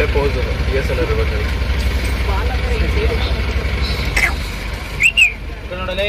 ಒಳ್ಳೆ pose DSLR ಇರಬೇಕು ನೋಡಲೇ.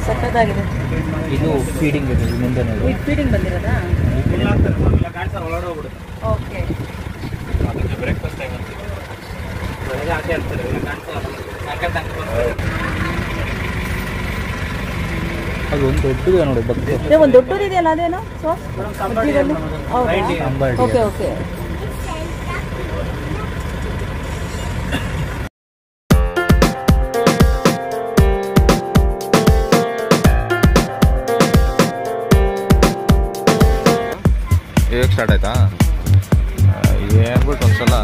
ಸಕ್ಕತ್ತಾಗಿದೆ. ಇದು ಫೀಡಿಂಗ್ ಇದೆ ಮುಂದೆ ನೋಡಿ. ಇದು ಫೀಡಿಂಗ್ ಬಂದಿರೋದಾ? ಓಕೆ. ಅದಕ್ಕೆ ಬ್ರೇಕ್ಫಾಸ್ಟ್ ಟೈಮ್ ಅಂತ ಮನೆಗೆ ಆಚೆ ಹೇಳ್ತಾರೆ. ಅದು ಒಂದು ದೊಡ್ಡದು ನೋಡಿ ಬಗ್ಗೆ. ಒಂದು ದೊಡ್ಡದು ಇದೆಯಲ್ಲ ಅದೇನು? Okay okay. ಈಗ ಸ್ಟಾರ್ಟ್ ಆಯ್ತಾ? ಹೇಳ್ಬಿಟ್ಟು ಒಂದ್ಸಲ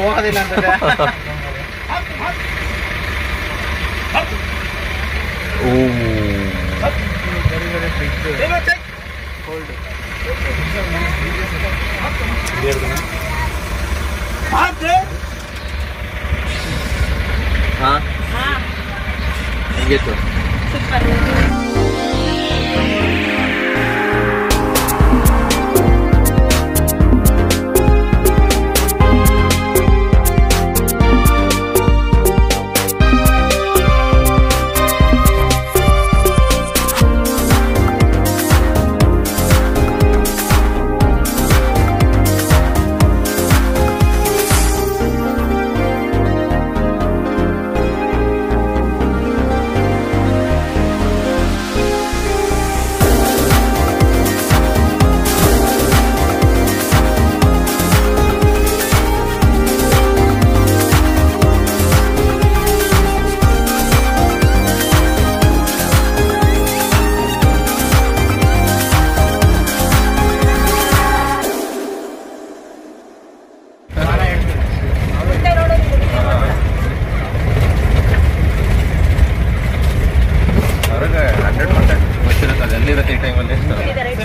ಹೋಗೋದಿಲ್ಲ ಅಂತ. ಹೆಂಗಿತ್ತು?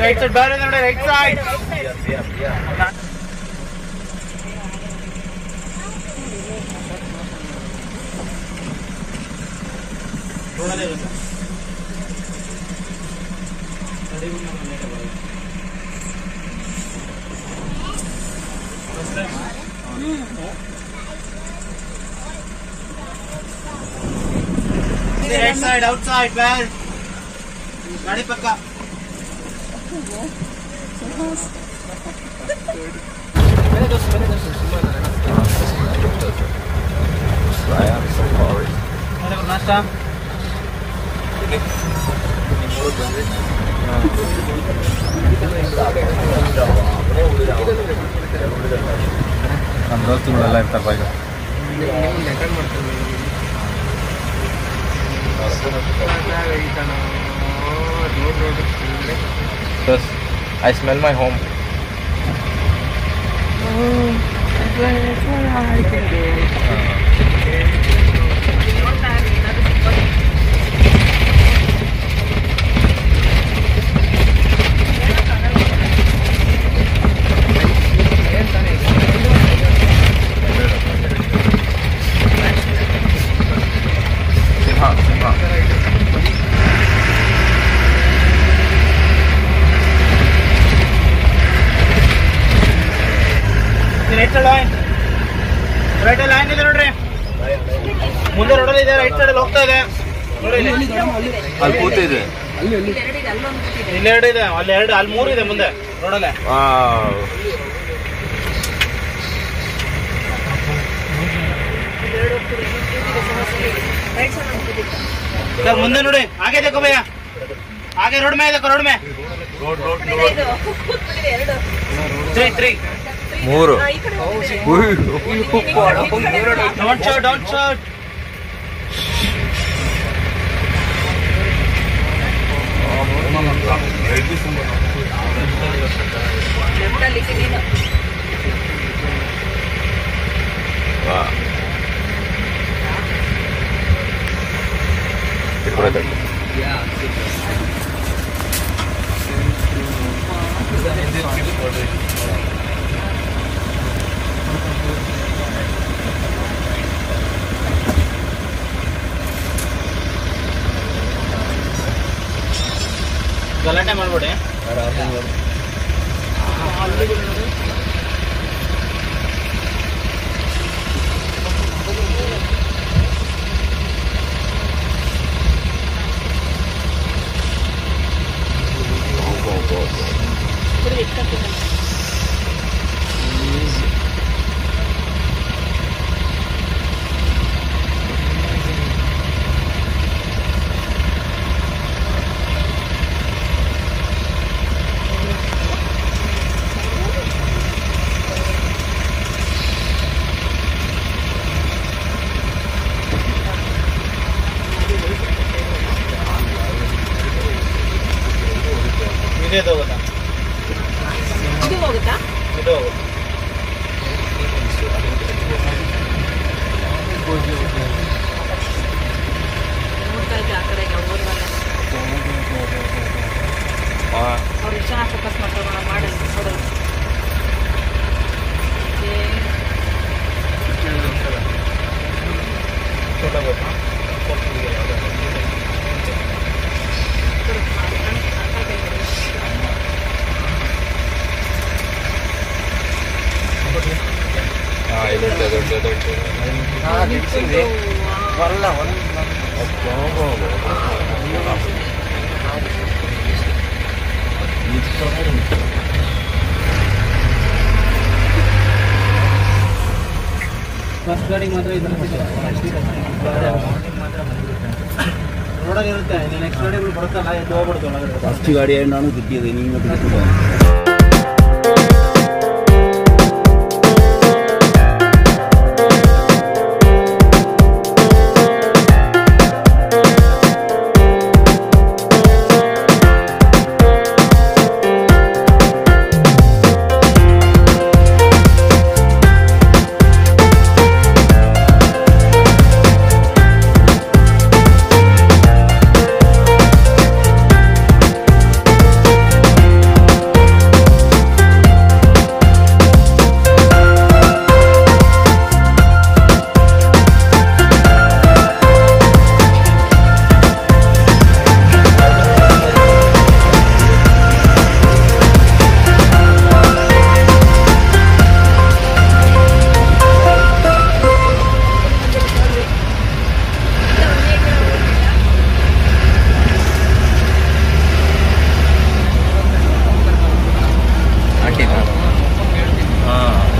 Right side, better than right side. Yes. ಇರುತ್ತೆ. Right side out side well ಗಾಡಿ ಪಕ್ಕ. ನಾಷ್ಟ ನಮ್ಮ ದೋಸ್ತುಗಳೆಲ್ಲ ಇರ್ತಾರಪ್ಪ ಈಗ. Yes, I smell my home. Right line ಇದೆ ನೋಡ್ರಿ, ಮುಂದೆ ರೋಡಲ್ಲಿ ಇದೆ, ರೈಟ್ ಸೈಡ್ ಹೋಗ್ತಾ ಇದೆ ನೋಡಿ. ಅಲ್ಲಿ ಕೂತಿದೆ, ಇಲ್ಲಿ 2 ಇದೆ, ಅಲ್ಲಿ 2, ಅಲ್ಲಿ 3 ಇದೆ ಮುಂದೆ ರೋಡಲ್ಲೇ. सर ಮುಂದೆ ನೋಡಿ, आगे देखो भैया, आगे रोड में देखो, रोड में रोड 3 ಮೂರು. Don't shout. ಗಲಾಟೆ ಮಾಡ್ಬೇಡಿ. ಇದು ಹೋಗುತ್ತಾ? ಇದು ಹೋಗುತ್ತಾ? ಇದು ಹೋಗುತ್ತೆ. ನೋಡ್ತಾ ಇದ್ದೆ ಆ ಕಡೆಗೆ ಊರ್ವಲ್ಲ. ಅವ್ರು ಚೆನ್ನಾಗಿ ಫೋಕಸ್ ಮಾಡ್ತಾರೆ ಮಾಡಲ್ಲ ನೋಡಲ್ಲ. ಫಸ್ಟ್ ಗಾಡಿಗೆ ಮಾತ್ರ ರೋಡಲ್ಲಿ ಇರುತ್ತೆ, ನೆಕ್ಸ್ಟ್ ಗಾಡಿಗಳು ಬರುತ್ತಲ್ಲ, ಎದ್ದು ಹೋಗ್ಬಿಡ್ತು ಒಳಗಡೆ. ಫಸ್ಟ್ ಗಾಡಿ ನಾನು ದುಡ್ಡಿದೆ ನೀವು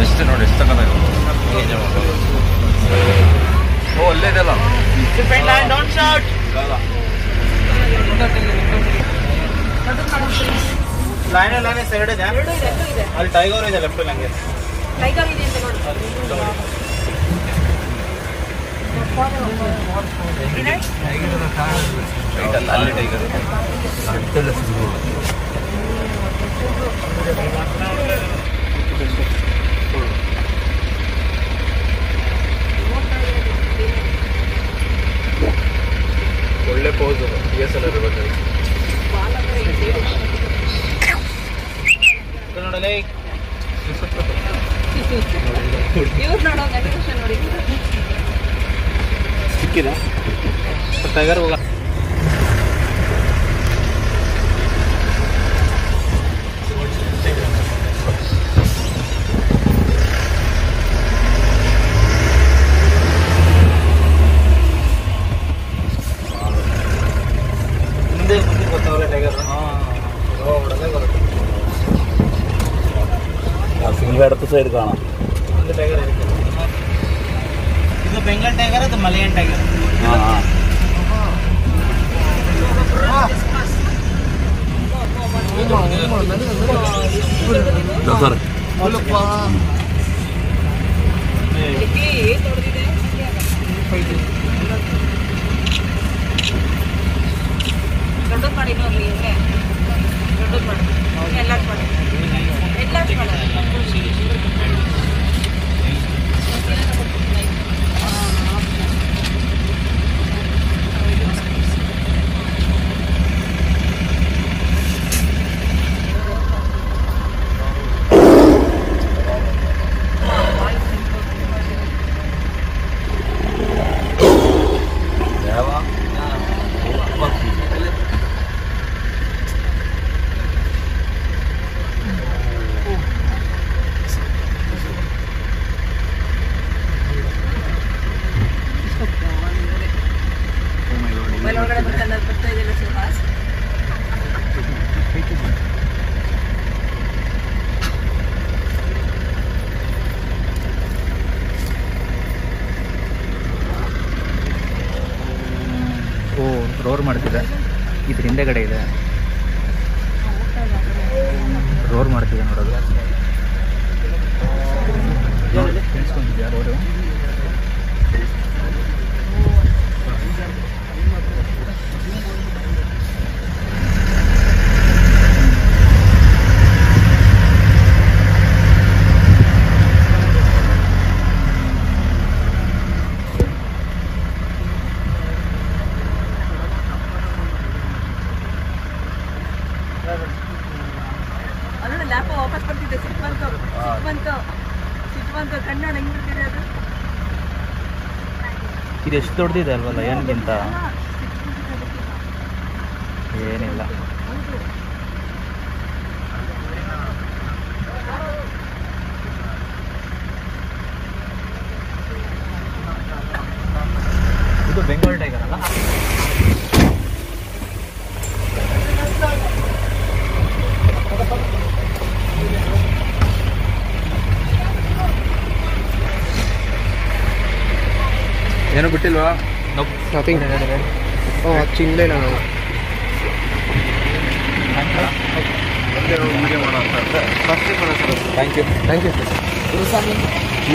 ಎಷ್ಟು ನೋಡಿ ಎಷ್ಟು ತಗೊಂಡು ಓ ಅಲ್ಲೇ ಇದೆಲ್ಲ Defend line, don't shout. Line side ಇದೆ. ಅಲ್ಲಿ ಟೈಗರ್ ಇದೆ ಲೆಫ್ಟ್ ನಂಗೆ. ಟೈಗರ್ ಇದೆ ಅಂತ ನೋಡಿ. ಅಲ್ಲಿ ಟೈಗರ್ ಒಳ್ಳೆ ಪೋಸ್ DSLR ನೋಡಲೇ ಇವ್ರು ನೋಡೋ ಅನಿಮೇಷನ್ ನೋಡಿ. ಸಿಕ್ಕಿದ ಟೈಗರ್ ಹೋಗ. ಮುಂದೆ ಗೊತ್ತಾಗಲ್ಲ ಟೈಗರ್. സിംഗിൾ അടുത്ത സൈഡ് കാണാം. ಟೈಗರ್ ಇದು ಬೆಂಗಲ್ ಟೈಗರ್, ಅದು ಮಲಯನ್ ಟೈಗರ್. ಸರ್ ದೊಡ್ಡದು ಮಾಡಿ ನೋಡ್ರಿ. ದೊಡ್ಡದು ಮಾಡಿ ಎಲ್ಲ ಮಾಡಿ ಒಳಗಡೆ ಬರ್ತಾ ಇದೆಯಲ್ಲ ಸುಹಾಸ್. ಓ ರೋರ್ ಮಾಡ್ತಿದೆ. ಇದ್ರ ಹಿಂದೆಗಡೆ ಇದೆ, ರೋರ್ ಮಾಡ್ತಿದೆ ನೋಡೋದು. ಕೇಳಿಸ್ಕೊಂಡಿದ್ಯಾ ರೋರು? ಅದನ್ನ ಲ್ಯಾಪ ವಾಪಸ್ ಬರ್ತಿದ್ದೆ. ಸಿಟ್ವಂತು ಕಣ್ಣು ಹೆಂಗ್ ಬಿಡ್ತಿದೆ ಅದು. ಇದು ಎಷ್ಟು ದೊಡ್ಡದಿದೆ ಅಲ್ವ ಲಯನ್ಗಿಂತ? ಏನಿಲ್ಲ. ಇದು ಬೆಂಗಾಲ್ ಟೈಗರ್ ಅಲ್ಲ? ಏನೂ ಬಿಟ್ಟಿಲ್ವಾ? ನಥಿಂಗ್. ಚಿಂಗ್ಲೇ ನಾನು ವಿಡಿಯೋ ಮಾಡೋ ಅಂತ ಥ್ಯಾಂಕ್ ಯು ಥ್ಯಾಂಕ್ ಯು.